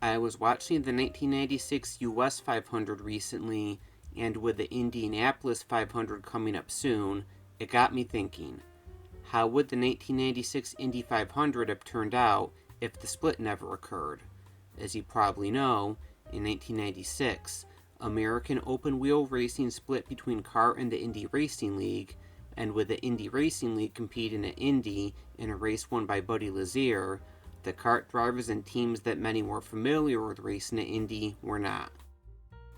I was watching the 1996 US 500 recently, and with the Indianapolis 500 coming up soon, it got me thinking, how would the 1996 Indy 500 have turned out if the split never occurred? As you probably know, in 1996, American open wheel racing split between CART and the Indy Racing League, and with the Indy Racing League competing at Indy in a race won by Buddy Lazier, the CART drivers and teams that many were familiar with racing at Indy were not.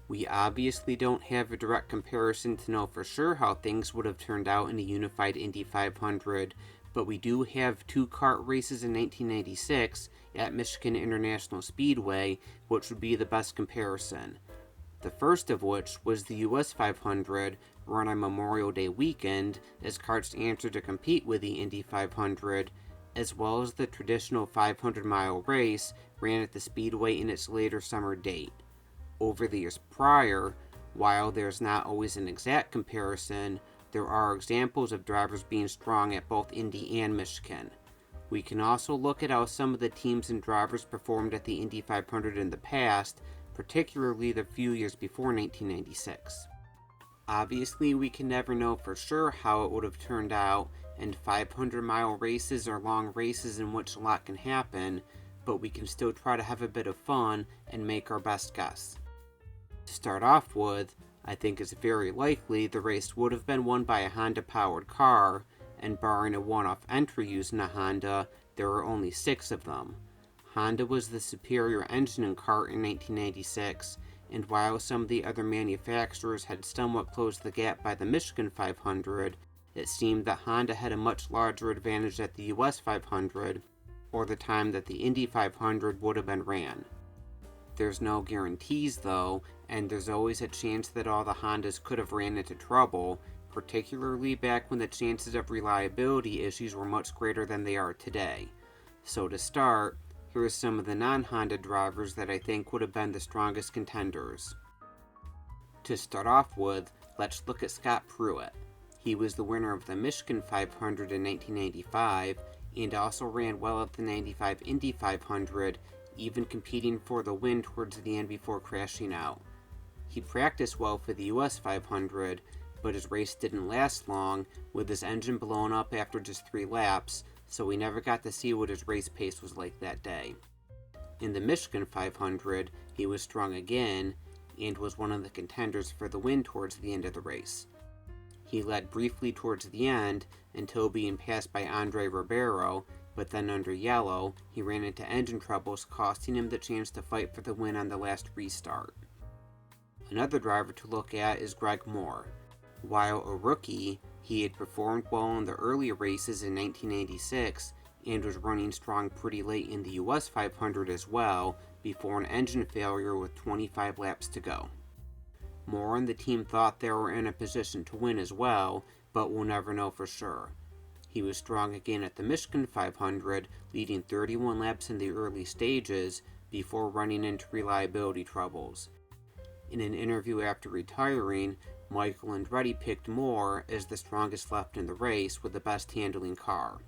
We obviously don't have a direct comparison to know for sure how things would have turned out in a unified Indy 500, but we do have two CART races in 1996 at Michigan International Speedway, which would be the best comparison. The first of which was the US 500, run on Memorial Day weekend, as CART's answer to compete with the Indy 500, as well as the traditional 500-mile race ran at the Speedway in its later summer date. Over the years prior, while there's not always an exact comparison, there are examples of drivers being strong at both Indy and Michigan. We can also look at how some of the teams and drivers performed at the Indy 500 in the past, particularly the few years before 1996. Obviously, we can never know for sure how it would have turned out, and 500-mile races are long races in which a lot can happen, but we can still try to have a bit of fun and make our best guess. To start off with, I think it's very likely the race would have been won by a Honda-powered car, and barring a one-off entry using a Honda, there were only 6 of them. Honda was the superior engine in CART in 1996, and while some of the other manufacturers had somewhat closed the gap by the Michigan 500, it seemed that Honda had a much larger advantage at the US 500, or the time that the Indy 500 would have been ran. There's no guarantees though, and there's always a chance that all the Hondas could have ran into trouble, particularly back when the chances of reliability issues were much greater than they are today. So to start, here are some of the non-Honda drivers that I think would have been the strongest contenders. To start off with, let's look at Scott Pruitt. He was the winner of the Michigan 500 in 1995 and also ran well at the 95 Indy 500, even competing for the win towards the end before crashing out. He practiced well for the US 500, but his race didn't last long, with his engine blown up after just 3 laps, so we never got to see what his race pace was like that day. In the Michigan 500, he was strong again, and was one of the contenders for the win towards the end of the race. He led briefly towards the end, until being passed by Andre Ribeiro, but then under yellow, he ran into engine troubles, costing him the chance to fight for the win on the last restart. Another driver to look at is Greg Moore. While a rookie, he had performed well in the earlier races in 1986 and was running strong pretty late in the US 500 as well, before an engine failure with 25 laps to go. Moore and the team thought they were in a position to win as well, but we'll never know for sure. He was strong again at the Michigan 500, leading 31 laps in the early stages before running into reliability troubles. In an interview after retiring, Michael Andretti picked Moore as the strongest left in the race with the best handling car.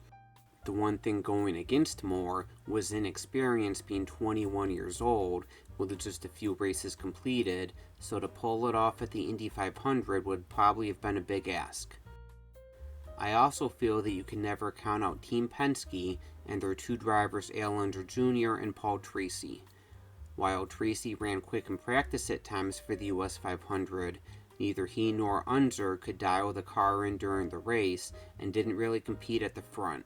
The one thing going against Moore was inexperience, being 21 years old with just a few races completed, so to pull it off at the Indy 500 would probably have been a big ask. I also feel that you can never count out Team Penske and their 2 drivers, Al Unser Jr. and Paul Tracy. While Tracy ran quick in practice at times for the US 500, neither he nor Unser could dial the car in during the race and didn't really compete at the front.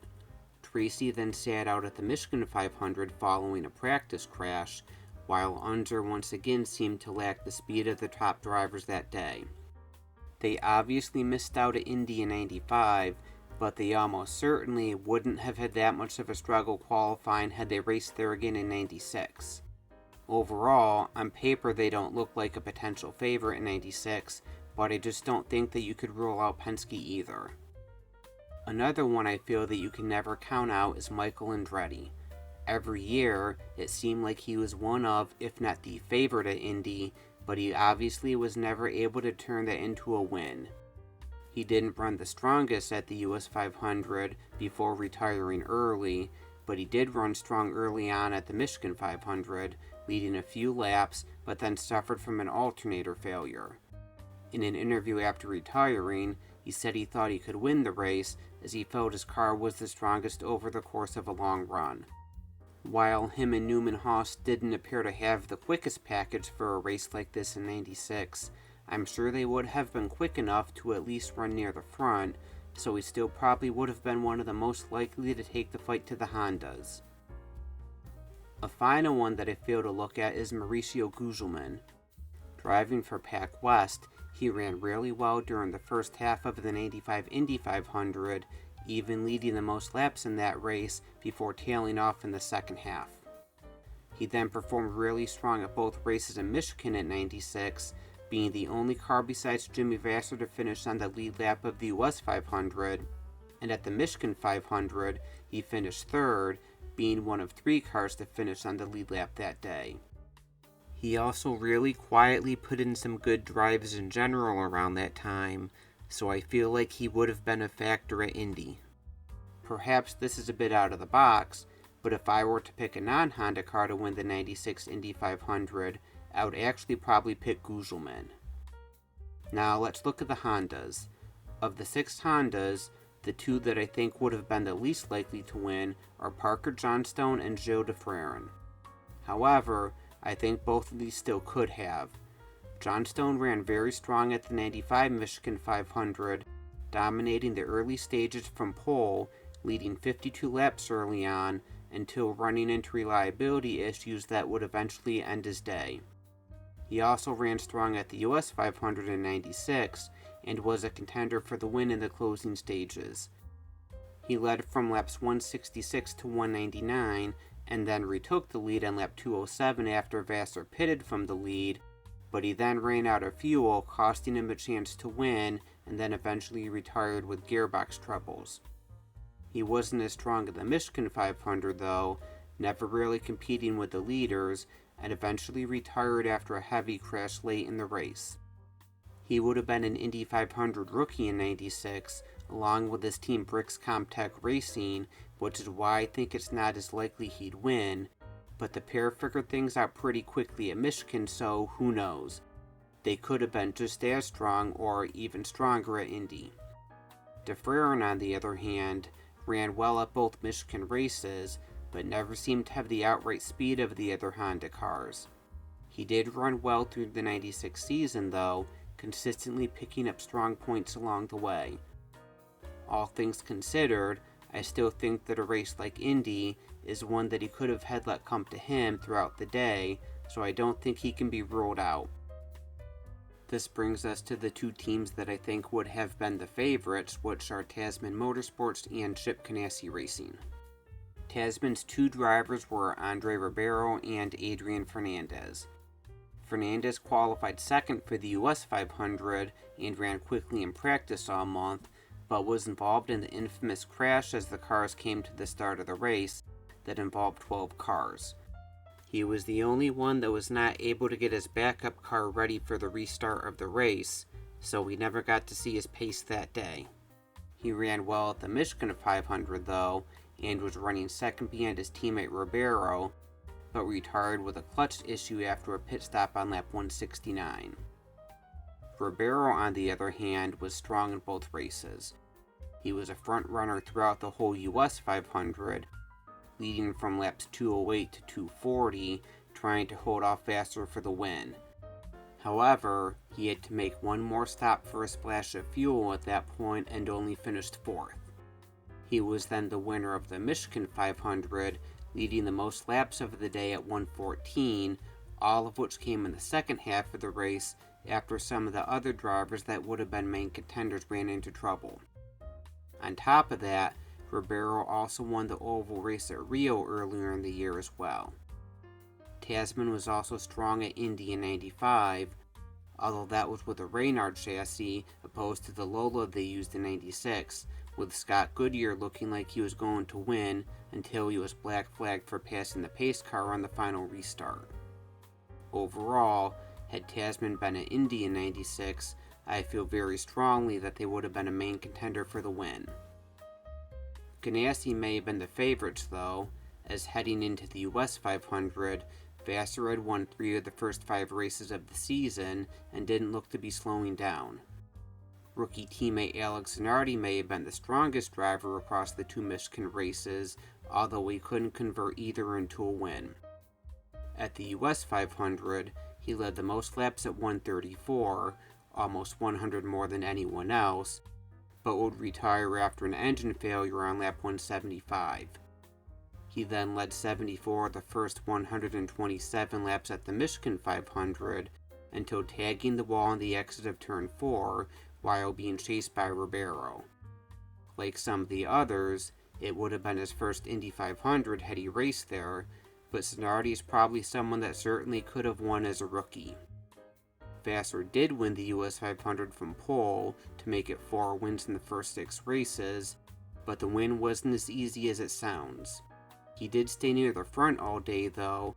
Tracy then sat out at the Michigan 500 following a practice crash, while Unser once again seemed to lack the speed of the top drivers that day. They obviously missed out at Indy in 95, but they almost certainly wouldn't have had that much of a struggle qualifying had they raced there again in 96. Overall, on paper they don't look like a potential favorite in 96, but I just don't think that you could rule out Penske either. Another one I feel that you can never count out is Michael Andretti. Every year, it seemed like he was one of, if not the favorite at Indy, but he obviously was never able to turn that into a win. He didn't run the strongest at the US 500 before retiring early, but but he did run strong early on at the Michigan 500, leading a few laps, but then suffered from an alternator failure. In an interview after retiring, he said he thought he could win the race as he felt his car was the strongest over the course of a long run. While him and Newman Haas didn't appear to have the quickest package for a race like this in '96, I'm sure they would have been quick enough to at least run near the front, so he still probably would have been one of the most likely to take the fight to the Hondas. A final one that I fail to look at is Mauricio Gugelmin. Driving for Pac West, he ran really well during the first half of the '95 Indy 500, even leading the most laps in that race before tailing off in the second half. He then performed really strong at both races in Michigan at '96, being the only car besides Jimmy Vasser to finish on the lead lap of the US 500, and at the Michigan 500, he finished third, being one of 3 cars to finish on the lead lap that day. He also really quietly put in some good drives in general around that time, so I feel like he would have been a factor at Indy. Perhaps this is a bit out of the box, but if I were to pick a non-Honda car to win the '96 Indy 500, I would actually probably pick Gugelmin. Now let's look at the Hondas. Of the 6 Hondas, the 2 that I think would have been the least likely to win are Parker Johnstone and Gilles de Ferran. However, I think both of these still could have. Johnstone ran very strong at the '95 Michigan 500, dominating the early stages from pole, leading 52 laps early on, until running into reliability issues that would eventually end his day. He also ran strong at the US 500 in '96, and was a contender for the win in the closing stages. He led from laps 166 to 199, and then retook the lead on lap 207 after Vasser pitted from the lead, but he then ran out of fuel, costing him a chance to win, and then eventually retired with gearbox troubles. He wasn't as strong at the Michigan 500 though, never really competing with the leaders, and eventually retired after a heavy crash late in the race. He would have been an Indy 500 rookie in '96, along with his team Brix Comtech Racing, which is why I think it's not as likely he'd win, but the pair figured things out pretty quickly at Michigan, so who knows. They could have been just as strong or even stronger at Indy. De Ferran, on the other hand, ran well at both Michigan races, but never seemed to have the outright speed of the other Honda cars. He did run well through the '96 season though, consistently picking up strong points along the way. All things considered, I still think that a race like Indy is one that he could have had let come to him throughout the day, so I don't think he can be ruled out. This brings us to the 2 teams that I think would have been the favorites, which are Tasman Motorsports and Chip Ganassi Racing. Tasman's 2 drivers were Andre Ribeiro and Adrian Fernandez. Fernandez qualified second for the US 500 and ran quickly in practice all month, but was involved in the infamous crash as the cars came to the start of the race that involved 12 cars. He was the only one that was not able to get his backup car ready for the restart of the race, so we never got to see his pace that day. He ran well at the Michigan 500 though, and was running second behind his teammate Ribeiro, but retired with a clutch issue after a pit stop on lap 169. Ribeiro, on the other hand, was strong in both races. He was a front runner throughout the whole US 500, leading from laps 208 to 240, trying to hold off Vasser for the win. However, he had to make one more stop for a splash of fuel at that point and only finished 4th. He was then the winner of the Michigan 500, leading the most laps of the day at 114, all of which came in the second half of the race after some of the other drivers that would have been main contenders ran into trouble. On top of that, Ribeiro also won the oval race at Rio earlier in the year as well. Tasman was also strong at Indy in '95, although that was with a Reynard chassis opposed to the Lola they used in '96, with Scott Goodyear looking like he was going to win until he was black flagged for passing the pace car on the final restart. Overall, had Tasman been at Indy in '96, I feel very strongly that they would have been a main contender for the win. Ganassi may have been the favorites though, as heading into the US 500, Vassar had won 3 of the first 5 races of the season and didn't look to be slowing down. Rookie teammate Alex Zanardi may have been the strongest driver across the 2 Michigan races, although he couldn't convert either into a win. At the US 500, he led the most laps at 134, almost 100 more than anyone else, but would retire after an engine failure on lap 175. He then led 74 of the first 127 laps at the Michigan 500 until tagging the wall on the exit of turn 4 while being chased by Ribeiro. Like some of the others, it would have been his first Indy 500 had he raced there, but Zanardi is probably someone that certainly could have won as a rookie. Vassar did win the US 500 from pole to make it 4 wins in the first 6 races, but the win wasn't as easy as it sounds. He did stay near the front all day though,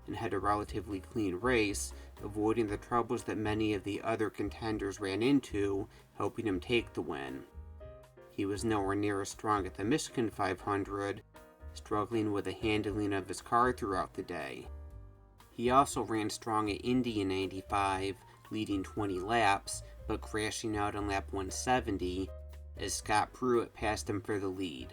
and had a relatively clean race, avoiding the troubles that many of the other contenders ran into, helping him take the win. He was nowhere near as strong at the Michigan 500, struggling with the handling of his car throughout the day. He also ran strong at Indy in '95, leading 20 laps, but crashing out on lap 170 as Scott Pruitt passed him for the lead.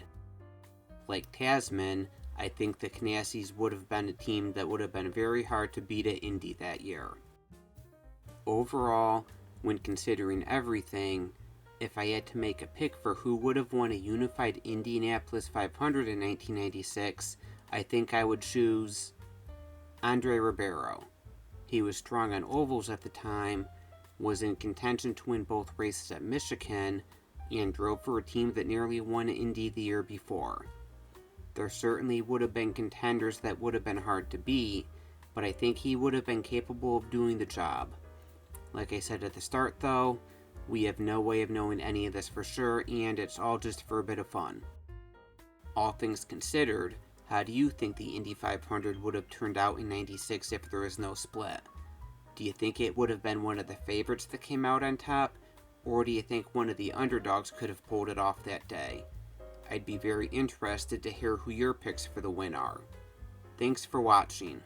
Like Tasman, I think the Canassies would have been a team that would have been very hard to beat at Indy that year. Overall, when considering everything, if I had to make a pick for who would have won a unified Indianapolis 500 in 1996, I think I would choose Andre Ribeiro. He was strong on ovals at the time, was in contention to win both races at Michigan, and drove for a team that nearly won Indy the year before. There certainly would have been contenders that would have been hard to beat, but I think he would have been capable of doing the job. Like I said at the start though, we have no way of knowing any of this for sure, and it's all just for a bit of fun. All things considered, how do you think the Indy 500 would have turned out in '96 if there was no split? Do you think it would have been one of the favorites that came out on top, or do you think one of the underdogs could have pulled it off that day? I'd be very interested to hear who your picks for the win are. Thanks for watching.